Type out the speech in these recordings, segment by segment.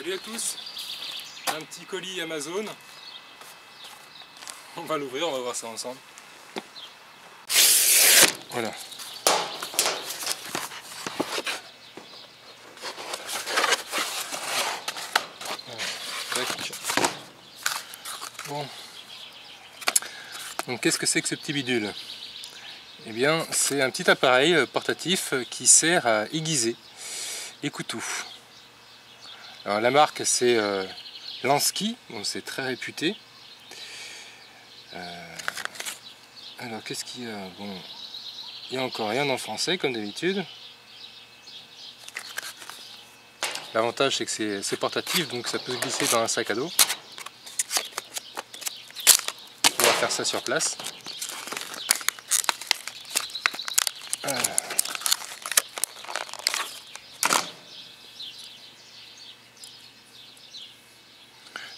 Salut à tous, un petit colis Amazon. On va l'ouvrir, on va voir ça ensemble. Voilà. Bon. Donc qu'est-ce que c'est que ce petit bidule? Eh bien, c'est un petit appareil portatif qui sert à aiguiser les couteaux. Alors la marque c'est Lansky, donc c'est très réputé. Alors qu'est-ce qu'il y a? Bon, il n'y a encore rien en français comme d'habitude. L'avantage c'est que c'est portatif, donc ça peut se glisser dans un sac à dos. On va faire ça sur place.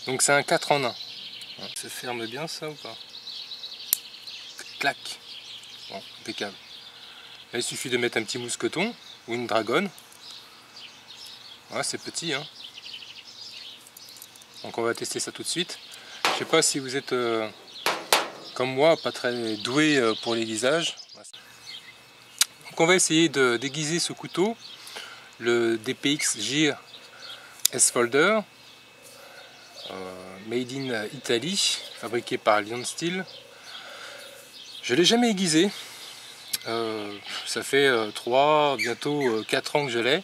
Donc c'est un 4 en 1. Ça ferme bien ça ou pas? Clac. Bon, impeccable. Là, il suffit de mettre un petit mousqueton ou une dragonne. Ouais, c'est petit, hein. Donc on va tester ça tout de suite. Je sais pas si vous êtes comme moi, pas très doué pour l'aiguisage. Donc on va essayer de déguiser ce couteau, le DPX GIR S-Folder, made in Italy, fabriqué par Lion Steel. Je l'ai jamais aiguisé. Ça fait 3, bientôt 4 ans que je l'ai.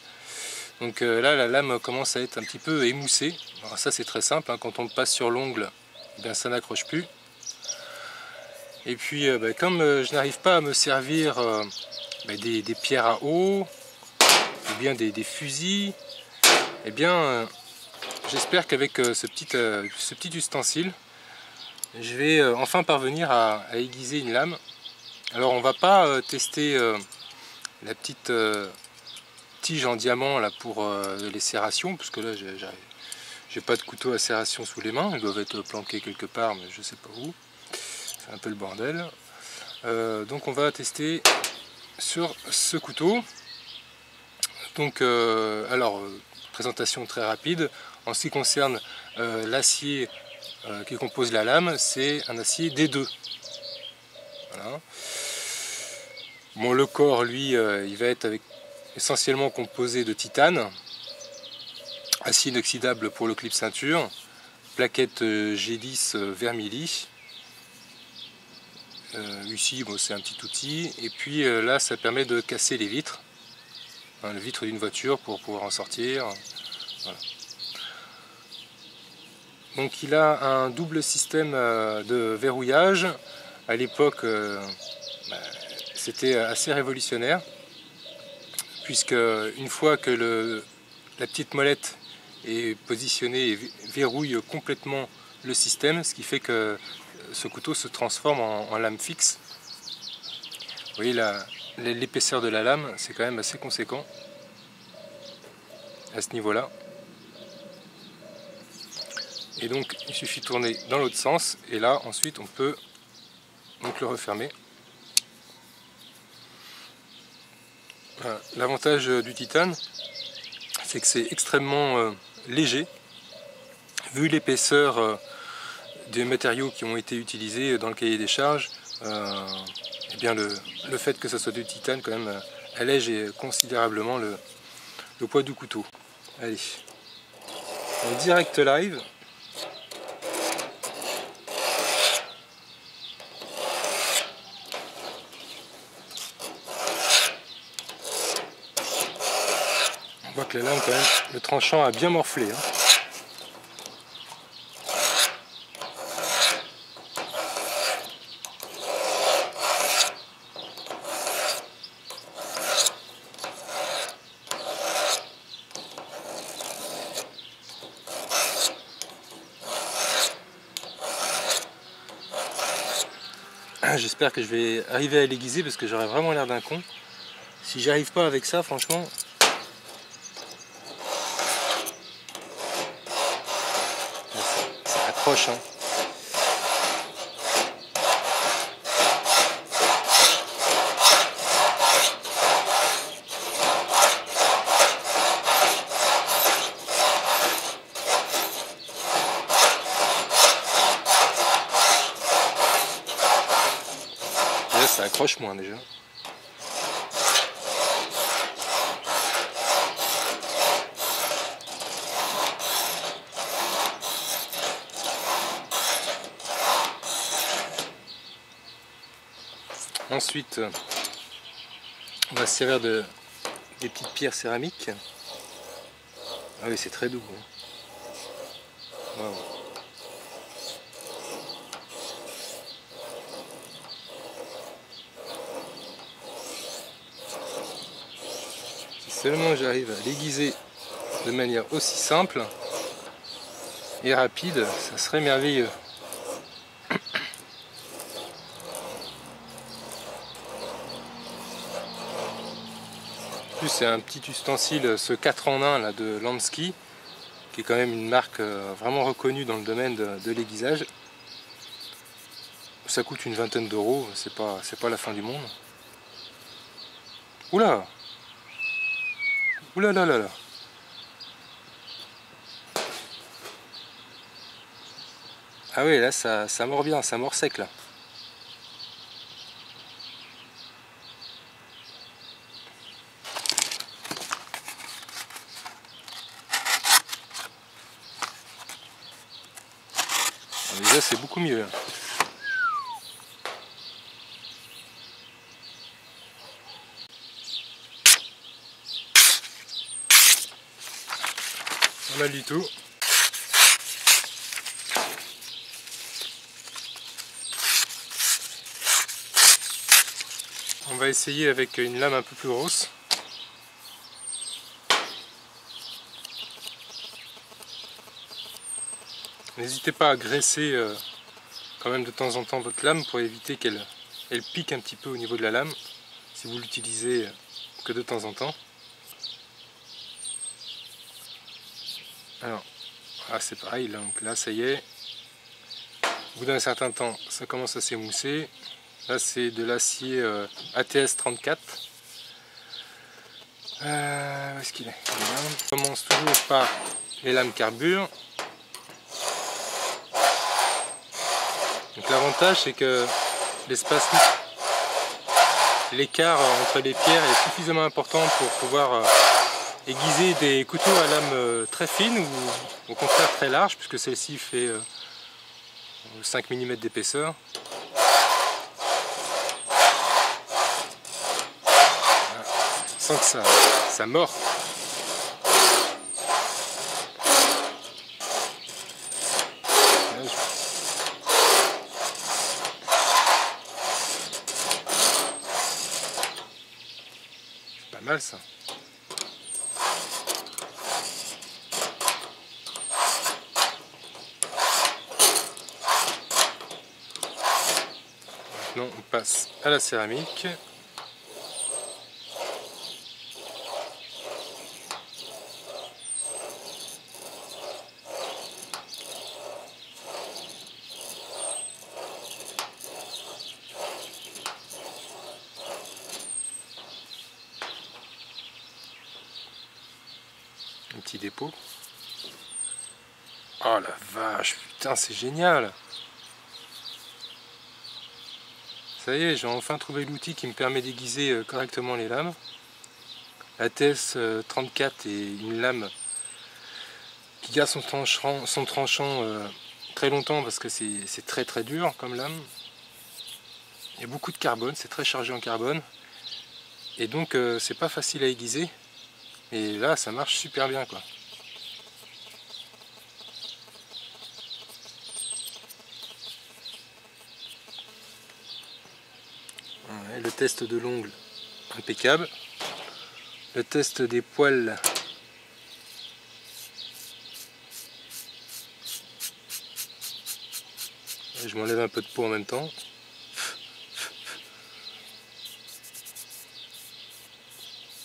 Donc là, la lame commence à être un petit peu émoussée. Alors ça, c'est très simple, hein. Quand on le passe sur l'ongle, eh bien, ça n'accroche plus. Et puis, comme je n'arrive pas à me servir des pierres à eau, ou bien des fusils, eh bien, j'espère qu'avec ce petit ustensile, je vais enfin parvenir à aiguiser une lame. Alors, on va pas tester la petite tige en diamant là pour les serrations, parce que là j'ai pas de couteau à serration sous les mains, ils doivent être planqués quelque part mais je sais pas où, c'est un peu le bordel. Donc on va tester sur ce couteau. Donc présentation très rapide. En ce qui concerne l'acier qui compose la lame, c'est un acier D2. Voilà. Bon, le corps lui il va être essentiellement composé de titane, acier inoxydable pour le clip ceinture, plaquette G10 vermilly. Ici bon, c'est un petit outil, et puis là ça permet de casser les vitres, hein, les vitres d'une voiture pour pouvoir en sortir. Voilà. Donc il a un double système de verrouillage. À l'époque c'était assez révolutionnaire, puisque une fois que la petite molette est positionnée et verrouille complètement le système, ce qui fait que ce couteau se transforme en lame fixe. Vous voyez l'épaisseur de la lame, c'est quand même assez conséquent à ce niveau-là. Et donc il suffit de tourner dans l'autre sens, et là ensuite on peut donc le refermer. L'avantage du titane, c'est que c'est extrêmement léger, vu l'épaisseur des matériaux qui ont été utilisés dans le cahier des charges. Eh bien le fait que ça soit du titane quand même allège considérablement le poids du couteau. Allez, en direct live. On voit que la lame quand même, le tranchant a bien morflé, hein. J'espère que je vais arriver à l'aiguiser, parce que j'aurais vraiment l'air d'un con si j'y arrive pas avec ça, franchement. Ça accroche, hein. accroche moins déjà. Ensuite, on va se servir des petites pierres céramiques. Ah oui, c'est très doux. Wow. Si seulement j'arrive à l'aiguiser de manière aussi simple et rapide, ça serait merveilleux. En plus, c'est un petit ustensile, ce 4 en 1 là, de Lansky, qui est quand même une marque vraiment reconnue dans le domaine de l'aiguisage. Ça coûte une vingtaine d'euros, c'est pas la fin du monde. Oula! Oula là là là! Ah oui, là ça mord bien, ça mord sec là. Déjà c'est beaucoup mieux. Pas mal du tout. On va essayer avec une lame un peu plus grosse. N'hésitez pas à graisser quand même de temps en temps votre lame pour éviter qu'elle pique un petit peu au niveau de la lame si vous l'utilisez que de temps en temps. Alors, ah, c'est pareil, donc là ça y est, au bout d'un certain temps ça commence à s'émousser. Là c'est de l'acier ATS 34. Où est-ce qu'il est? On commence toujours par les lames carbure. Donc l'avantage c'est que l'espace, l'écart entre les pierres est suffisamment important pour pouvoir aiguiser des couteaux à lame très fine ou au contraire très large, puisque celle-ci fait 5 mm d'épaisseur. Voilà. Sans que ça mord. Pas mal ça. Maintenant on passe à la céramique. Un petit dépôt. Oh la vache, putain c'est génial! Ça y est, j'ai enfin trouvé l'outil qui me permet d'aiguiser correctement les lames. La TS 34 est une lame qui garde son tranchant très longtemps parce que c'est très très dur comme lame. Il y a beaucoup de carbone, c'est très chargé en carbone. Et donc c'est pas facile à aiguiser. Et là ça marche super bien quoi. Ouais, le test de l'ongle impeccable. Le test des poils je m'enlève un peu de peau en même temps.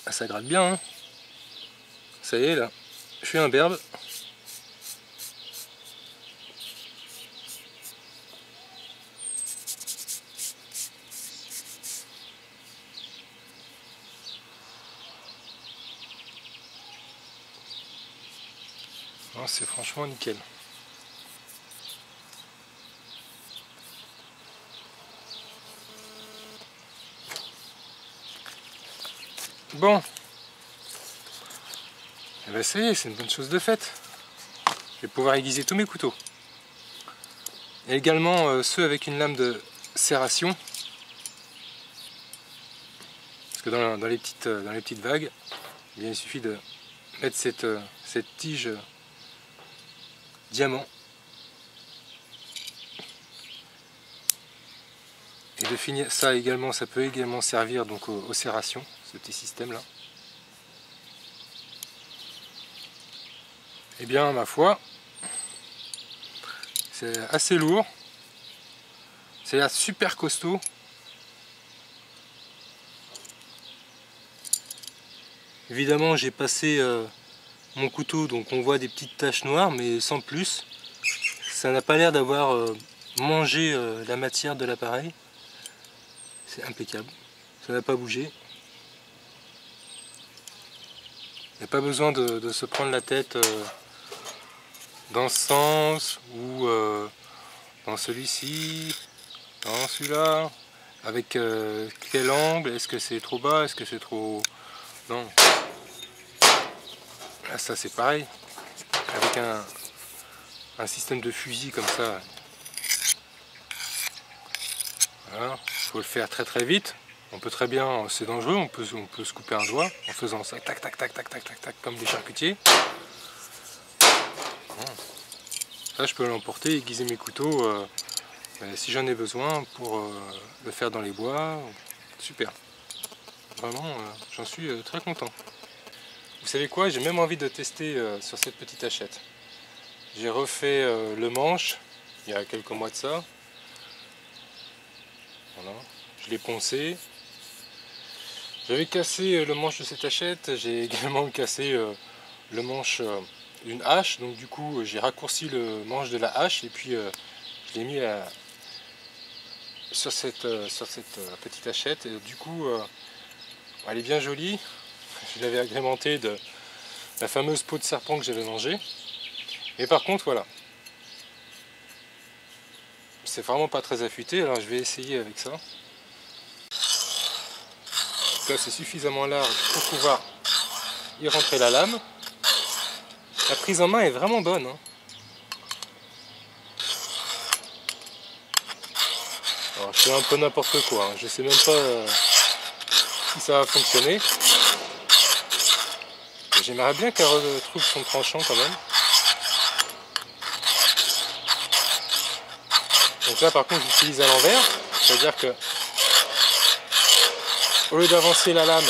Ah, ça gratte bien hein. Ça y est là, je suis imberbe. C'est franchement nickel. Bon. Et ben ça y est, c'est une bonne chose de faite. Je vais pouvoir aiguiser tous mes couteaux. Et également ceux avec une lame de serration. Parce que dans les petites vagues, eh bien, il suffit de mettre cette tige diamant. Et de finir ça également, ça peut également servir donc aux serrations, ce petit système là. Eh bien, ma foi, c'est assez lourd. C'est là super costaud. Évidemment, j'ai passé mon couteau, donc on voit des petites taches noires, mais sans plus. Ça n'a pas l'air d'avoir mangé la matière de l'appareil. C'est impeccable. Ça n'a pas bougé. Il n'y a pas besoin de se prendre la tête dans ce sens ou dans celui-ci, dans celui-là, avec quel angle, est-ce que c'est trop bas, est-ce que c'est trop... Non. Là, ça c'est pareil, avec un système de fusil comme ça. Voilà. Faut le faire très très vite. On peut très bien, c'est dangereux, on peut se couper un doigt en faisant ça, tac tac tac tac tac tac tac, comme des charcutiers. Ça, je peux l'emporter, aiguiser mes couteaux si j'en ai besoin pour le faire dans les bois. Super. Vraiment, j'en suis très content. Vous savez quoi, j'ai même envie de tester sur cette petite hachette. J'ai refait le manche il y a quelques mois de ça. Voilà. Je l'ai poncé. J'avais cassé le manche de cette hachette, j'ai également cassé le manche d'une hache, donc du coup j'ai raccourci le manche de la hache et puis je l'ai mis sur cette petite hachette et du coup elle est bien jolie. Je l'avais agrémentée de la fameuse peau de serpent que j'avais mangée. Et par contre voilà, c'est vraiment pas très affûté, alors je vais essayer avec ça. Là c'est suffisamment large pour pouvoir y rentrer la lame. La prise en main est vraiment bonne, hein. Alors, je fais un peu n'importe quoi, hein. Je sais même pas si ça va fonctionner. J'aimerais bien qu'elle retrouve son tranchant quand même. Donc là par contre j'utilise à l'envers, c'est-à-dire que au lieu d'avancer la lame,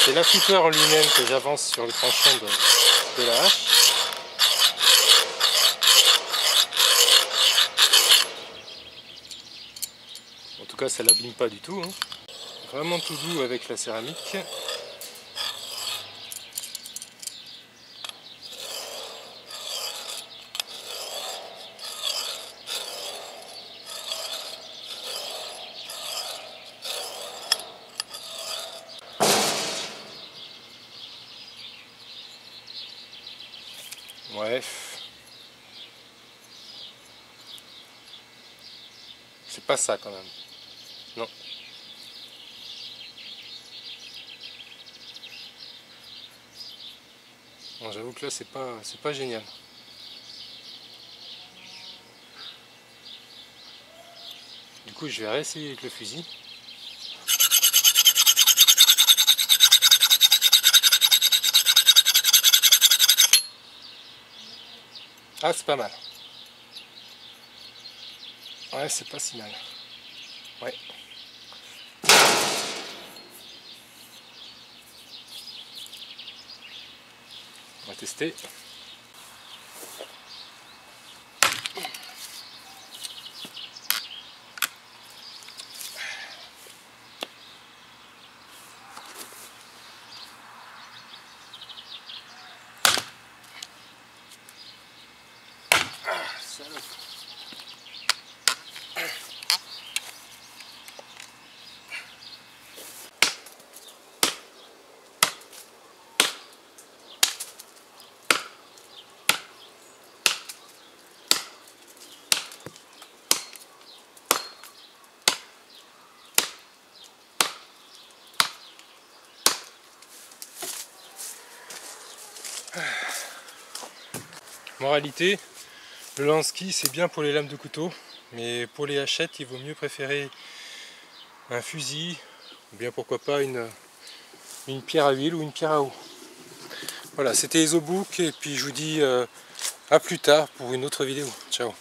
c'est l'affûteur lui-même que j'avance sur le tranchant de la hache. En tout cas ça l'abîme pas du tout, hein. Vraiment tout doux avec la céramique. Ouais. C'est pas ça quand même. Non. Bon, j'avoue que là c'est pas génial. Du coup je vais réessayer avec le fusil. Ah, c'est pas mal. Ouais, c'est pas si mal. Ouais. On va tester. Moralité, le lance-ski c'est bien pour les lames de couteau, mais pour les hachettes il vaut mieux préférer un fusil, ou bien pourquoi pas une pierre à huile ou une pierre à eau. Voilà, c'était EzoBook et puis je vous dis à plus tard pour une autre vidéo. Ciao.